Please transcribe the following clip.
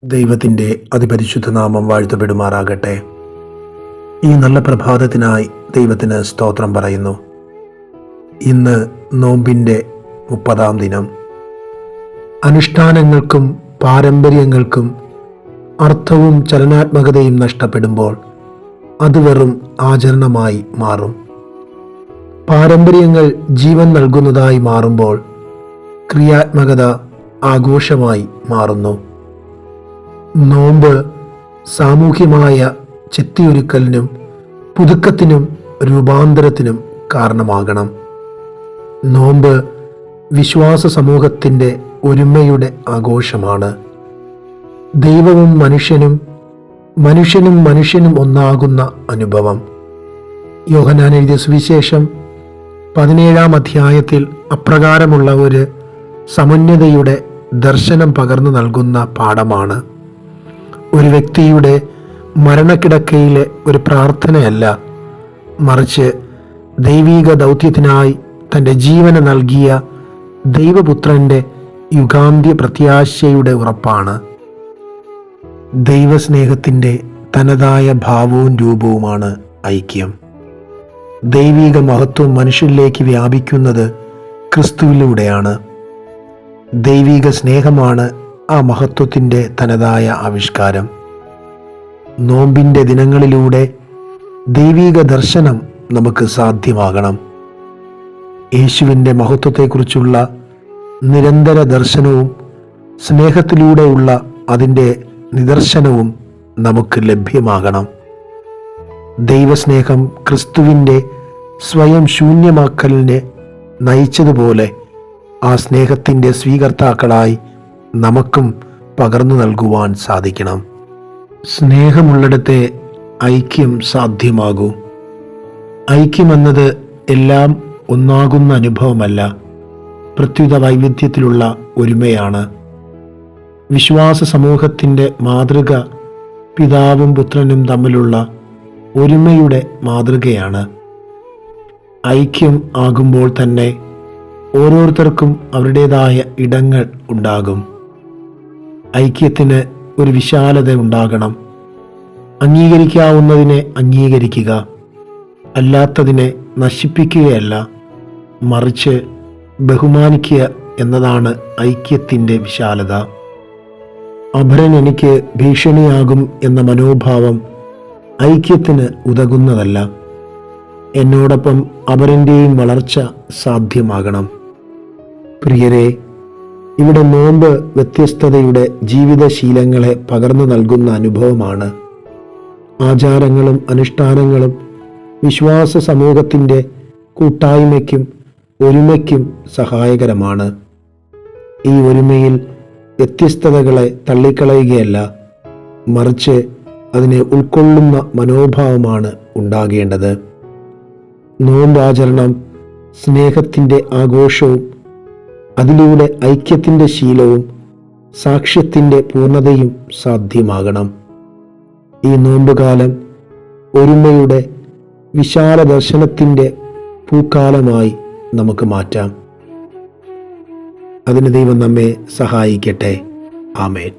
ദൈവത്തിൻ്റെ അതിപരിശുദ്ധ നാമം വാഴ്ത്തപ്പെടുമാറാകട്ടെ. ഈ നല്ല പ്രഭാതത്തിനായി ദൈവത്തിന് സ്തോത്രം പറയുന്നു. ഇന്ന് നോമ്പിൻ്റെ 30-ാം ദിനം. അനുഷ്ഠാനങ്ങൾക്കും പാരമ്പര്യങ്ങൾക്കും അർത്ഥവും ചലനാത്മകതയും നഷ്ടപ്പെടുമ്പോൾ അത് വെറും ആചരണമായി മാറും. പാരമ്പര്യങ്ങൾ ജീവൻ നൽകുന്നതായി മാറുമ്പോൾ ക്രിയാത്മകത ആഘോഷമായി മാറുന്നു. നോമ്പ് സാമൂഹ്യമായ ചെത്തിയൊരുക്കലിനും പുതുക്കത്തിനും രൂപാന്തരത്തിനും കാരണമാകണം. നോമ്പ് വിശ്വാസ സമൂഹത്തിൻ്റെ ഒരുമയുടെ ആഘോഷമാണ്. ദൈവവും മനുഷ്യനും മനുഷ്യനും ഒന്നാകുന്ന അനുഭവം. യോഹന്നാൻ എഴുതിയ സുവിശേഷം 17-ാം അധ്യായത്തിൽ അപ്രകാരമുള്ള ഒരു സമന്വതയുടെ ദർശനം പകർന്നു നൽകുന്ന പാഠമാണ്. ഒരു വ്യക്തിയുടെ മരണക്കിടക്കയിലെ ഒരു പ്രാർത്ഥനയല്ല, മറിച്ച് ദൈവീക ദൗത്യത്തിനായി തൻ്റെ ജീവന് നൽകിയ ദൈവപുത്രൻ്റെ യുഗാന്ത്യ പ്രത്യാശയുടെ ഉറപ്പാണ്. ദൈവസ്നേഹത്തിൻ്റെ തനതായ ഭാവവും രൂപവുമാണ് ഐക്യം. ദൈവീക മഹത്വം മനുഷ്യരിലേക്ക് വ്യാപിക്കുന്നത് ക്രിസ്തുവിലൂടെയാണ്. ദൈവീക സ്നേഹമാണ് ആ മഹത്വത്തിൻ്റെ തനതായ ആവിഷ്കാരം. നോമ്പിൻ്റെ ദിനങ്ങളിലൂടെ ദൈവീക ദർശനം നമുക്ക് സാധ്യമാകണം. യേശുവിൻ്റെ മഹത്വത്തെക്കുറിച്ചുള്ള നിരന്തര ദർശനവും സ്നേഹത്തിലൂടെയുള്ള അതിൻ്റെ നിദർശനവും നമുക്ക് ലഭ്യമാകണം. ദൈവസ്നേഹം ക്രിസ്തുവിൻ്റെ സ്വയം ശൂന്യമാക്കലിനെ നയിച്ചതുപോലെ ആ സ്നേഹത്തിൻ്റെ സ്വീകർത്താക്കളായി നമുക്കും പകർന്നു നൽകുവാൻ സാധിക്കണം. സ്നേഹമുള്ളിടത്തെ ഐക്യം സാധ്യമാകൂ. ഐക്യമെന്നത് എല്ലാം ഒന്നാകുന്ന അനുഭവമല്ല, പ്രത്യുത വൈവിധ്യത്തിലുള്ള ഒരുമയാണ്. വിശ്വാസ സമൂഹത്തിൻ്റെ മാതൃക പിതാവും പുത്രനും തമ്മിലുള്ള ഒരുമയുടെ മാതൃകയാണ്. ഐക്യം ആകുമ്പോൾ തന്നെ ഓരോരുത്തർക്കും അവരുടേതായ ഇടങ്ങൾ ഉണ്ടാകും. ഐക്യത്തിന് ഒരു വിശാലത ഉണ്ടാകണം. അംഗീകരിക്കാവുന്നതിനെ അംഗീകരിക്കുക, അല്ലാത്തതിനെ നശിപ്പിക്കുകയല്ല, മറിച്ച് ബഹുമാനിക്കുക എന്നതാണ് ഐക്യത്തിൻ്റെ വിശാലത. അപരൻ എനിക്ക് ഭീഷണിയാകും എന്ന മനോഭാവം ഐക്യത്തിന് ഉതകുന്നതല്ല. എന്നോടൊപ്പം അപരൻ്റെയും വളർച്ച സാധ്യമാകണം. പ്രിയരെ, ഇവിടെ നോമ്പ് വ്യത്യസ്തതയുടെ ജീവിതശീലങ്ങളെ പകർന്നു നൽകുന്ന അനുഭവമാണ്. ആചാരങ്ങളും അനുഷ്ഠാനങ്ങളും വിശ്വാസ സമൂഹത്തിൻ്റെ കൂട്ടായ്മയ്ക്കും ഒരുമയ്ക്കും സഹായകരമാണ്. ഈ ഒരുമയിൽ വ്യത്യസ്തതകളെ തള്ളിക്കളയുകയല്ല, മറിച്ച് അതിനെ ഉൾക്കൊള്ളുന്ന മനോഭാവമാണ് ഉണ്ടാകേണ്ടത്. നോമ്പാചരണം സ്നേഹത്തിൻ്റെ ആഘോഷവും അതിലൂടെ ഐക്യത്തിൻ്റെ ശീലവും സാക്ഷ്യത്തിൻ്റെ പൂർണ്ണതയും സാധ്യമാകണം. ഈ നോമ്പുകാലം ഒരുമയുടെ വിശാല ദർശനത്തിൻ്റെ പൂക്കാലമായി നമുക്ക് മാറ്റാം. അതിന് ദൈവം നമ്മെ സഹായിക്കട്ടെ. ആമേൻ.